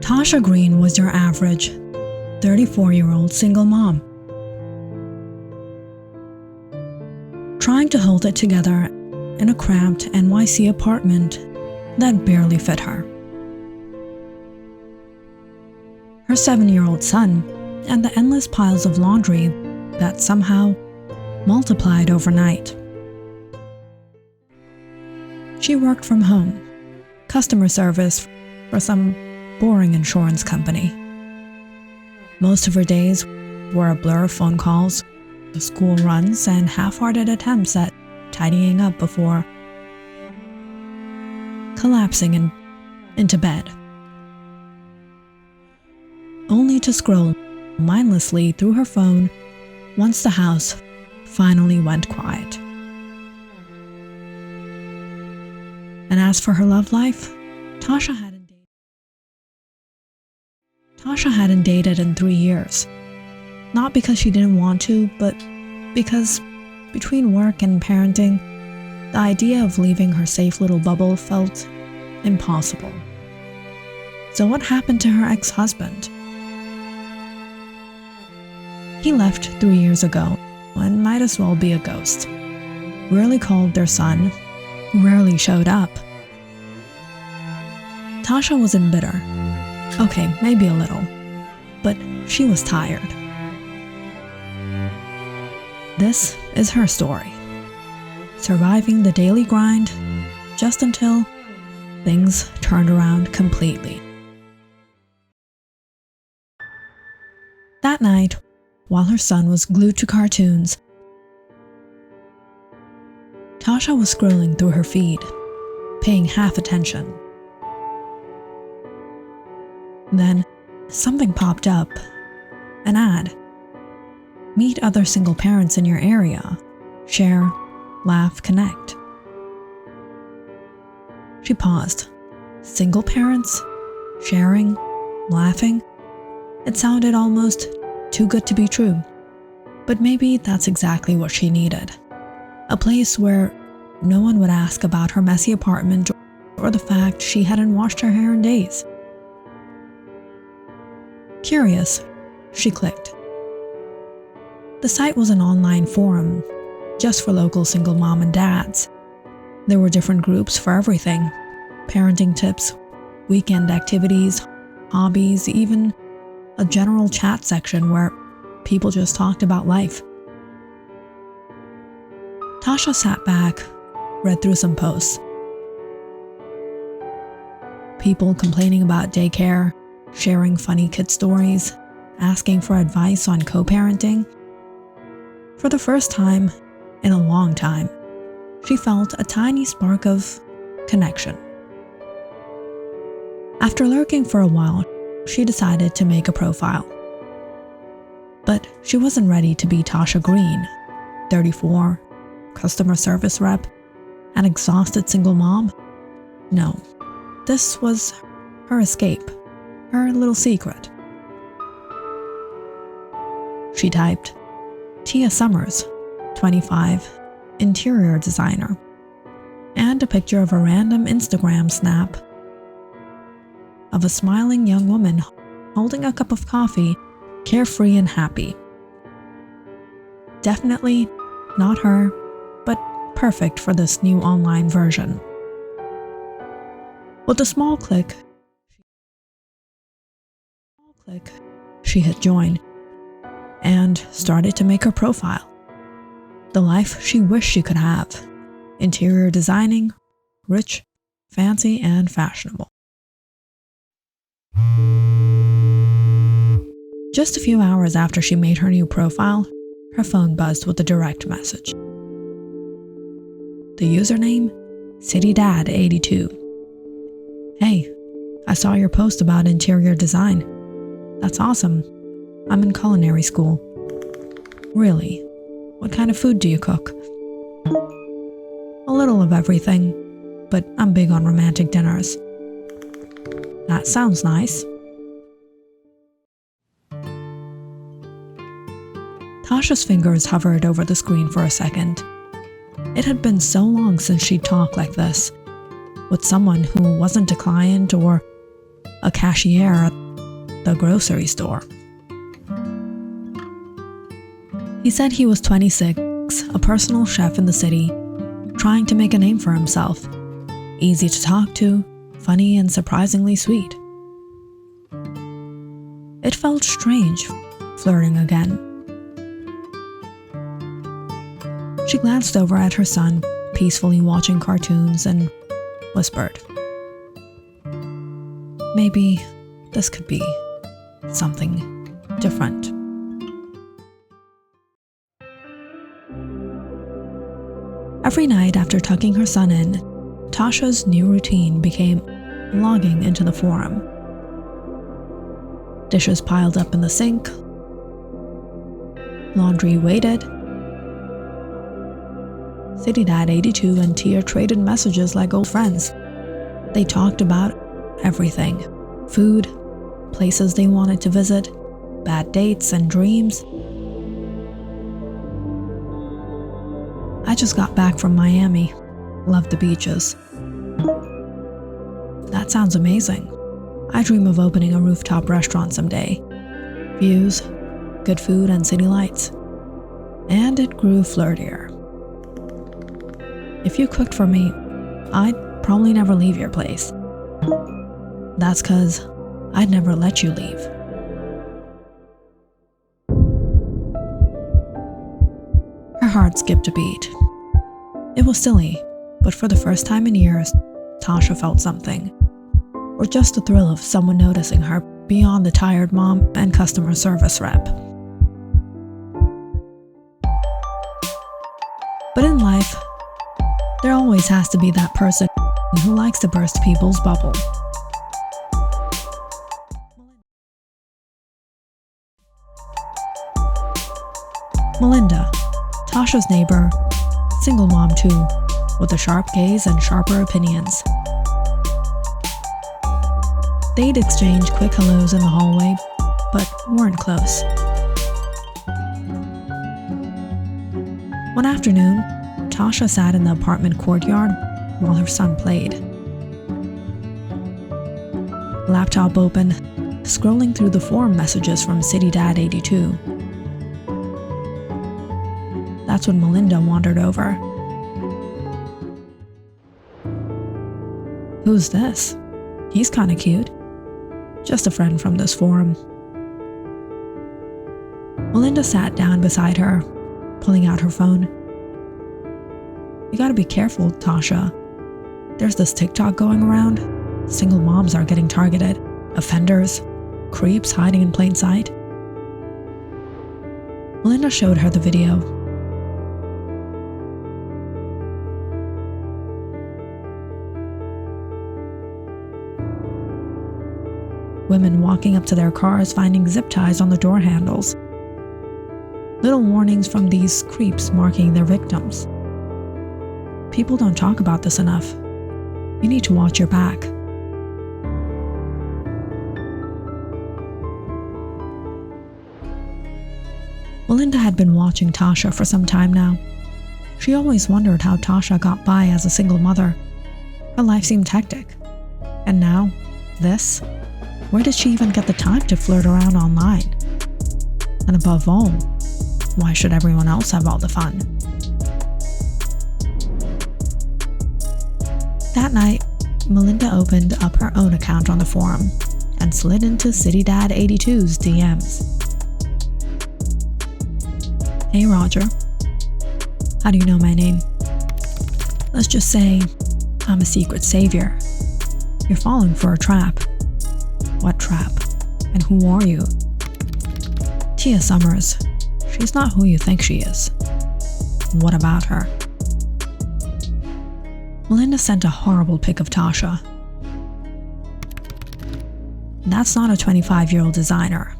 Tasha Green was your average 34-year-old single mom, trying to hold it together in a cramped NYC apartment that barely fit her. Her 7-year-old son and the endless piles of laundry that somehow multiplied overnight. She worked from home, customer service for some boring insurance company. Most of her days were a blur of phone calls, school runs, and half-hearted attempts at tidying up before collapsing into bed, only to scroll mindlessly through her phone once the house finally went quiet. And as for her love life, Tasha hadn't dated in 3 years. Not because she didn't want to, but because between work and parenting, the idea of leaving her safe little bubble felt impossible. So what happened to her ex-husband? He left 3 years ago and might as well be a ghost. Rarely called their son, rarely showed up. Tasha wasn't bitter. Okay, maybe a little. But she was tired. This is her story. Surviving the daily grind just until things turned around completely. That night, while her son was glued to cartoons, Tasha was scrolling through her feed, paying half attention. Then, something popped up. An ad. Meet other single parents in your area. Share, laugh, connect. She paused. Single parents? Sharing? Laughing? It sounded almost too good to be true. But maybe that's exactly what she needed. A place where no one would ask about her messy apartment or the fact she hadn't washed her hair in days. Curious, she clicked. The site was an online forum, just for local single mom and dads. There were different groups for everything: parenting tips, weekend activities, hobbies, even a general chat section where people just talked about life. Tasha sat back, read through some posts. People complaining about daycare, sharing funny kid stories, asking for advice on co-parenting. For the first time in a long time, she felt a tiny spark of connection. After lurking for a while, she decided to make a profile. But she wasn't ready to be Tasha Green, 34, customer service rep, an exhausted single mom. No, this was her escape, her little secret. She typed, Tia Summers, 25, interior designer, and a picture of a random Instagram snap of a smiling young woman holding a cup of coffee, carefree and happy. Definitely not her, but perfect for this new online version. With a small click, she hit join and started to make her profile. The life she wished she could have. Interior designing, rich, fancy, and fashionable. Just a few hours after she made her new profile, her phone buzzed with a direct message. The username? CityDad82. Hey, I saw your post about interior design. That's awesome. I'm in culinary school. Really? What kind of food do you cook? A little of everything, but I'm big on romantic dinners. That sounds nice. Tasha's fingers hovered over the screen for a second. It had been so long since she'd talked like this, with someone who wasn't a client or a cashier at the grocery store. He said he was 26, a personal chef in the city, trying to make a name for himself. Easy to talk to, funny and surprisingly sweet. It felt strange, flirting again. She glanced over at her son, peacefully watching cartoons, and whispered, "Maybe this could be something different." Every night after tucking her son in, Tasha's new routine became logging into the forum. Dishes piled up in the sink, laundry waited. City Dad 82 and Tia traded messages like old friends. They talked about everything: food, places they wanted to visit, bad dates and dreams. "I just got back from Miami. Love the beaches." "That sounds amazing. I dream of opening a rooftop restaurant someday. Views, good food, and city lights." And it grew flirtier. "If you cooked for me, I'd probably never leave your place." "That's 'cause I'd never let you leave." Her heart skipped a beat. It was silly, but for the first time in years, Tasha felt something. Or just the thrill of someone noticing her beyond the tired mom and customer service rep. But in life, there always has to be that person who likes to burst people's bubble. Melinda, Tasha's neighbor, single mom too, with a sharp gaze and sharper opinions. They'd exchange quick hellos in the hallway, but weren't close. One afternoon, Tasha sat in the apartment courtyard while her son played. Laptop open, scrolling through the forum messages from City Dad 82. That's when Melinda wandered over. "Who's this? He's kinda cute." "Just a friend from this forum." Melinda sat down beside her, pulling out her phone. "You gotta be careful, Tasha. There's this TikTok going around. Single moms are getting targeted. Offenders, creeps hiding in plain sight." Melinda showed her the video. Women walking up to their cars finding zip ties on the door handles. Little warnings from these creeps marking their victims. People don't talk about this enough. You need to watch your back. Melinda had been watching Tasha for some time now. She always wondered how Tasha got by as a single mother. Her life seemed hectic. And now, this? Where did she even get the time to flirt around online? And above all, why should everyone else have all the fun? That night, Melinda opened up her own account on the forum and slid into City Dad 82's DMs. "Hey Roger, how do you know my name? Let's just say I'm a secret savior. You're falling for a trap." "What trap? And who are you?" "Tia Summers. She's not who you think she is." "What about her?" Melinda sent a horrible pic of Tasha. "That's not a 25-year-old designer.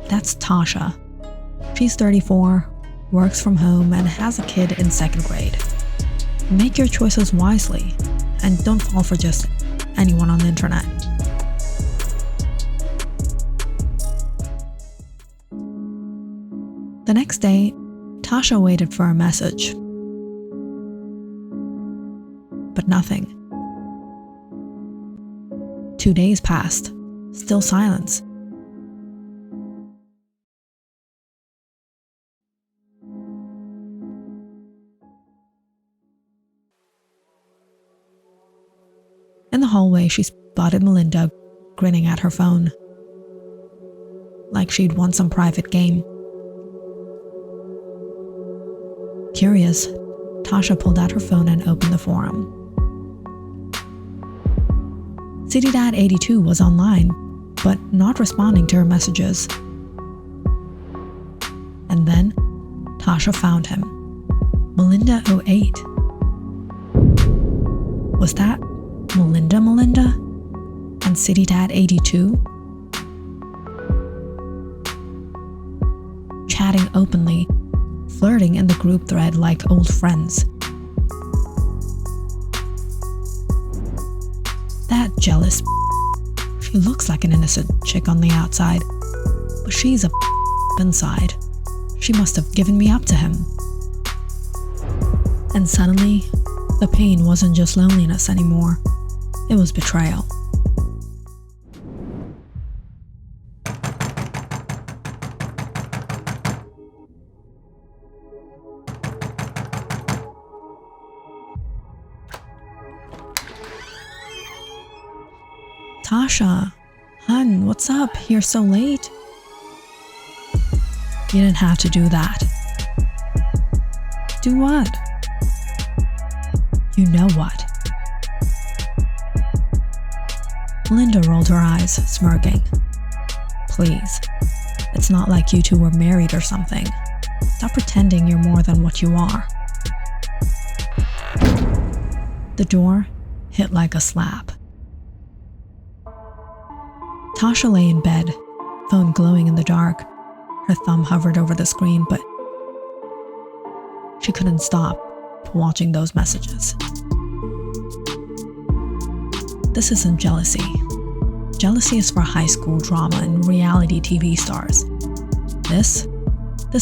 That's Tasha. She's 34, works from home, and has a kid in 2nd grade. Make your choices wisely, and don't fall for just anyone on the internet." The next day, Tasha waited for a message. But nothing. 2 days passed. Still silence. In the hallway, she spotted Melinda grinning at her phone, like she'd won some private game. Curious, Tasha pulled out her phone and opened the forum. City Dad 82 was online, but not responding to her messages. And then, Tasha found him. Melinda 08. Was that Melinda and City Dad 82? Chatting openly, flirting in the group thread like old friends. That jealous She looks like an innocent chick on the outside, but she's a inside. She must have given me up to him. And suddenly, the pain wasn't just loneliness anymore. It was betrayal. Tasha, hun, what's up? You're so late. You didn't have to do that. Do what? You know what. Linda rolled her eyes, smirking. Please, it's not like you two were married or something. Stop pretending you're more than what you are. The door hit like a slap. Tasha lay in bed, phone glowing in the dark. Her thumb hovered over the screen, but she couldn't stop watching those messages. This isn't jealousy. Jealousy is for high school drama and reality TV stars. This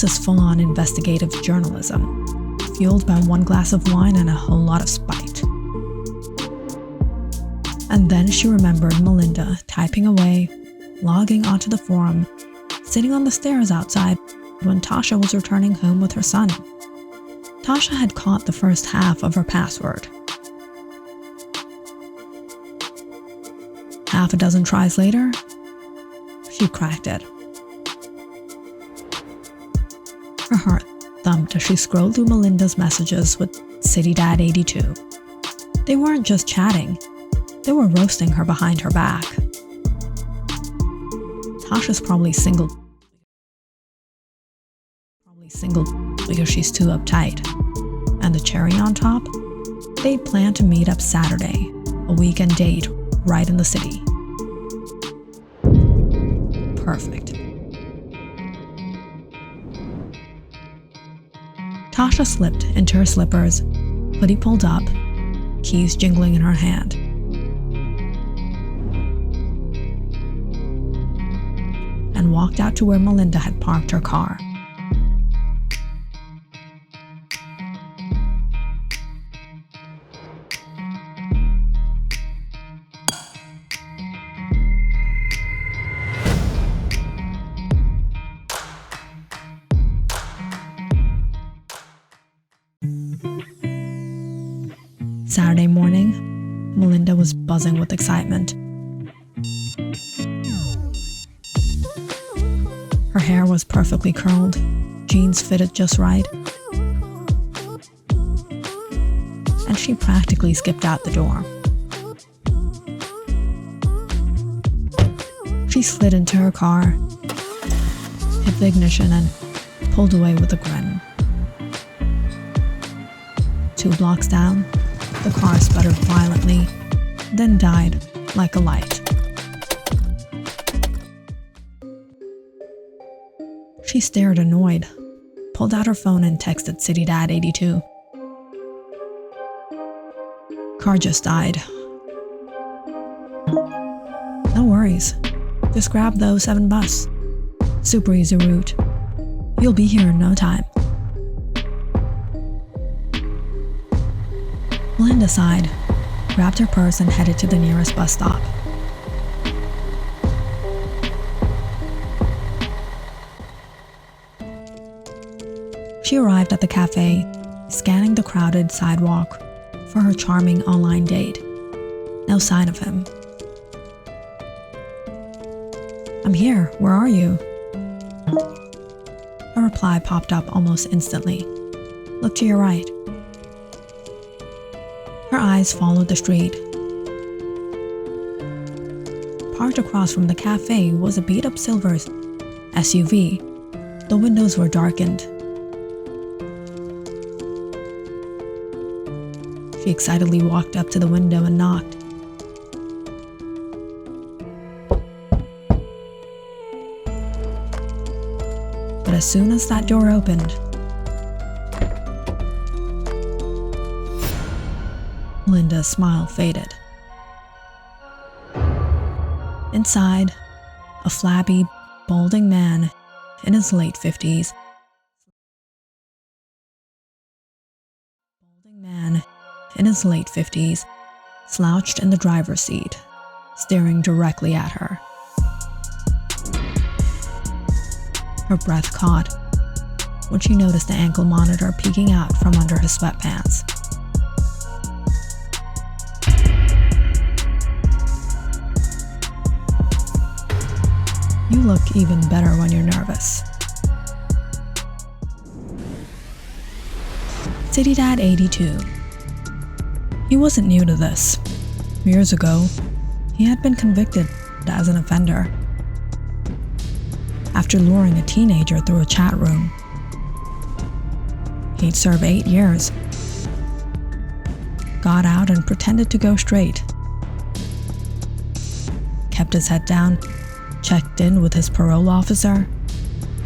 is full-on investigative journalism, fueled by one glass of wine and a whole lot of spite. And then she remembered Melinda typing away, logging onto the forum, sitting on the stairs outside when Tasha was returning home with her son. Tasha had caught the first half of her password. Half a dozen tries later, she cracked it. Her heart thumped as she scrolled through Melinda's messages with City Dad 82. They weren't just chatting. They were roasting her behind her back. Tasha's probably single because she's too uptight. And the cherry on top? They plan to meet up Saturday, a weekend date right in the city. Perfect. Tasha slipped into her slippers, hoodie pulled up, keys jingling in her hand. And walked out to where Melinda had parked her car. Saturday morning, Melinda was buzzing with excitement. Her hair was perfectly curled, jeans fitted just right, and she practically skipped out the door. She slid into her car, hit the ignition, and pulled away with a grin. 2 blocks down, the car sputtered violently, then died like a light. She stared annoyed, pulled out her phone and texted City Dad 82. Car just died. No worries. Just grab the 07 bus. Super easy route. You'll be here in no time. Melinda sighed, grabbed her purse and headed to the nearest bus stop. She arrived at the cafe, scanning the crowded sidewalk for her charming online date. No sign of him. "I'm here, where are you?" A reply popped up almost instantly. "Look to your right." Her eyes followed the street. Parked across from the cafe was a beat-up silver SUV. The windows were darkened. She excitedly walked up to the window and knocked. But as soon as that door opened, Melinda's smile faded. Inside, a flabby, balding man in his late 50s. Slouched in the driver's seat, staring directly at her. Her breath caught when she noticed the ankle monitor peeking out from under his sweatpants. "You look even better when you're nervous." City Dad 82. He wasn't new to this. Years ago, he had been convicted as an offender after luring a teenager through a chat room. He'd served 8 years, got out and pretended to go straight, kept his head down, checked in with his parole officer,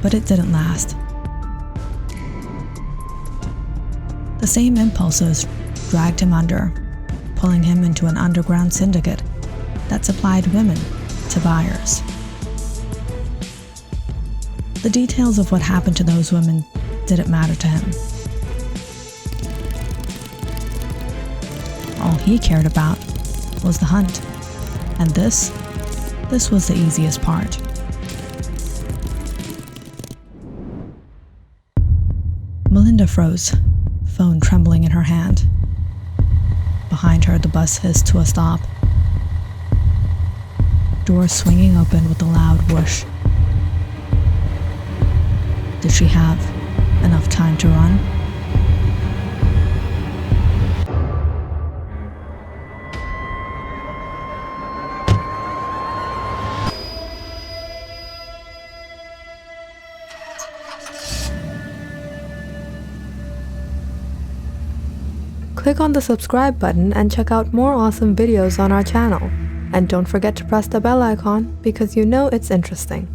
but it didn't last. The same impulses dragged him under, pulling him into an underground syndicate that supplied women to buyers. The details of what happened to those women didn't matter to him. All he cared about was the hunt, and this was the easiest part. Melinda froze, phone trembling in her hand. Behind her, the bus hissed to a stop. Doors swinging open with a loud whoosh. Did she have enough time to run? Click on the subscribe button and check out more awesome videos on our channel. And don't forget to press the bell icon because you know it's interesting.